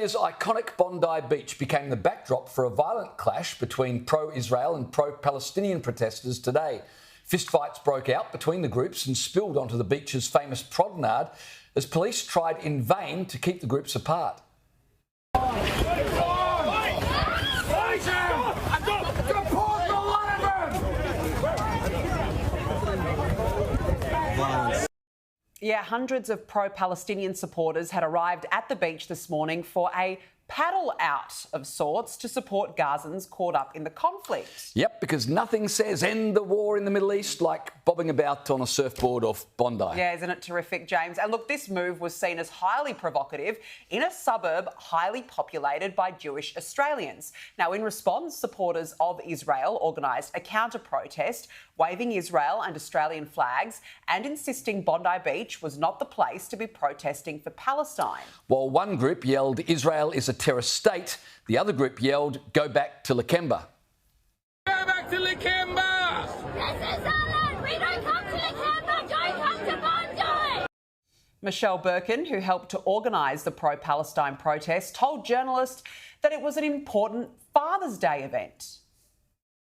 Australia's iconic Bondi Beach became the backdrop for a violent clash between pro-Israel and pro-Palestinian protesters today. Fistfights broke out between the groups and spilled onto the beach's famous promenade as police tried in vain to keep the groups apart. Yeah, hundreds of pro-Palestinian supporters had arrived at the beach this morning for a paddle out of sorts to support Gazans caught up in the conflict. Yep, because nothing says end the war in the Middle East like bobbing about on a surfboard off Bondi. Yeah, isn't it terrific, James? And look, this move was seen as highly provocative in a suburb highly populated by Jewish Australians. Now, in response, supporters of Israel organised a counter-protest, waving Israel and Australian flags and insisting Bondi Beach was not the place to be protesting for Palestine. While one group yelled Israel is a terrorist state, the other group yelled go back to Lakemba. Go back to Lakemba! This is our land! We don't come to Lakemba! Don't come to Bondi! Michelle Birkin, who helped to organise the pro-Palestine protest, told journalists that it was an important Father's Day event.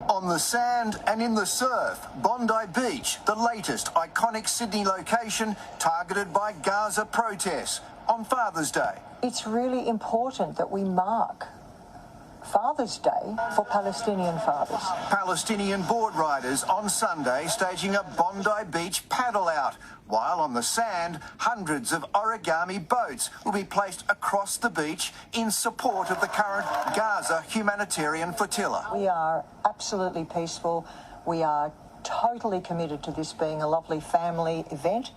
On the sand and in the surf, Bondi Beach, the latest iconic Sydney location targeted by Gaza protests on Father's Day. It's really important that we mark Father's Day for Palestinian fathers. Palestinian board riders on Sunday staging a Bondi Beach paddle out, while on the sand, hundreds of origami boats will be placed across the beach in support of the current Gaza humanitarian flotilla. We are absolutely peaceful. We are totally committed to this being a lovely family event.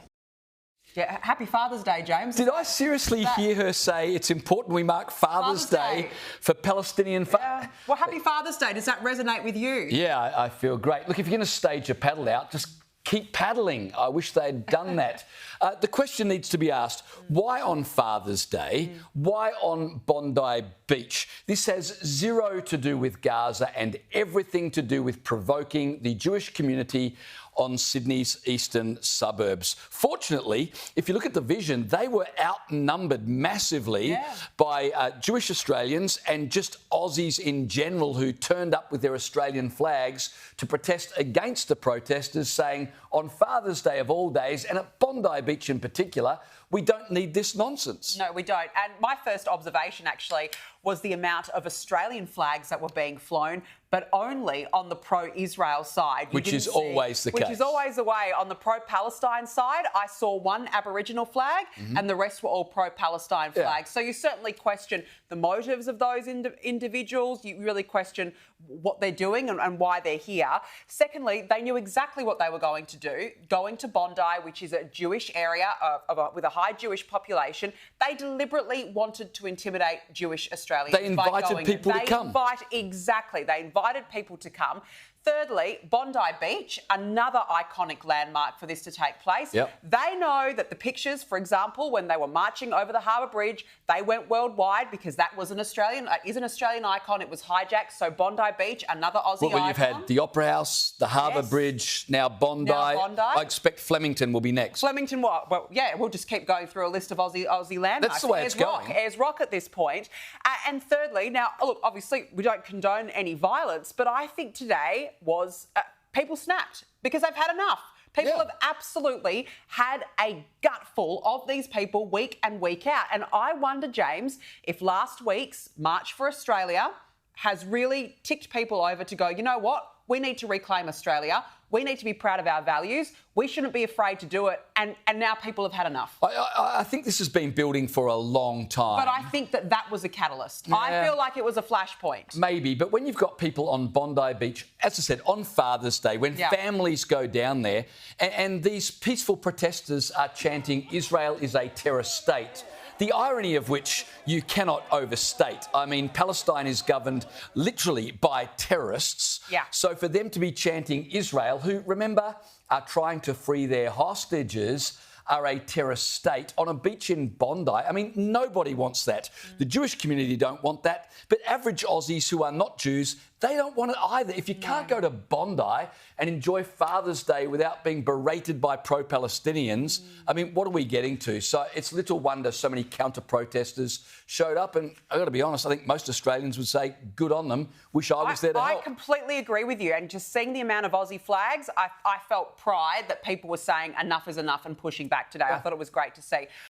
Yeah, happy Father's Day, James. Did I seriously hear her say it's important we mark Father's Day for Palestinian fathers? Yeah. Well, happy Father's Day. Does that resonate with you? Yeah, I feel great. Look, if you're going to stage a paddle out, just keep paddling. I wish they'd done that. The question needs to be asked, why on Father's Day? Why on Bondi Beach? This has zero to do with Gaza and everything to do with provoking the Jewish community on Sydney's eastern suburbs. Fortunately, if you look at the vision, they were outnumbered massively by Jewish Australians and just Aussies in general who turned up with their Australian flags to protest against the protesters, saying on Father's Day of all days, and at Bondi Beach in particular, we don't need this nonsense. No, we don't. And my first observation, actually, was the amount of Australian flags that were being flown, but only on the pro-Israel side. Which is always the case. Which is always the way. On the pro-Palestine side, I saw one Aboriginal flag and the rest were all pro-Palestine flags. So you certainly question the motives of those individuals. You really question what they're doing and why they're here. Secondly, they knew exactly what they were going to do, going to Bondi, which is a Jewish area with a high Jewish population. They deliberately wanted to intimidate Jewish Australians. They invited people to come. They invited people to come. Thirdly, Bondi Beach, another iconic landmark for this to take place. They know that the pictures, for example, when they were marching over the Harbour Bridge, they went worldwide because that was an Australian icon. It was hijacked. So Bondi Beach, another Aussie icon. Well, you've had the Opera House, the Harbour Bridge, now Bondi. I expect Flemington will be next. Flemington what? Well, yeah, we'll just keep going through a list of Aussie landmarks. That's the way it's going. Ayers Rock at this point. And thirdly, now, look, obviously we don't condone any violence, but I think today was people snapped because they've had enough. People have absolutely had a gutful of these people week and week out. And I wonder, James, if last week's March for Australia has really ticked people over to go, you know what? We need to reclaim Australia. We need to be proud of our values. We shouldn't be afraid to do it. And now people have had enough. I think this has been building for a long time. But I think that was a catalyst. Yeah. I feel like it was a flashpoint. Maybe, but when you've got people on Bondi Beach, as I said, on Father's Day, when families go down there, and these peaceful protesters are chanting, Israel is a terrorist state, the irony of which you cannot overstate. I mean, Palestine is governed literally by terrorists. So for them to be chanting Israel, who, remember, are trying to free their hostages, are a terrorist state on a beach in Bondi. I mean, nobody wants that. The Jewish community don't want that, but average Aussies who are not Jews, they don't want it either. If you can't go to Bondi and enjoy Father's Day without being berated by pro-Palestinians, I mean, what are we getting to? So it's little wonder so many counter-protesters showed up, and I've got to be honest, I think most Australians would say good on them, wish I was there to help. I completely agree with you, and just seeing the amount of Aussie flags, I felt pride that people were saying enough is enough and pushing back today. I thought it was great to see.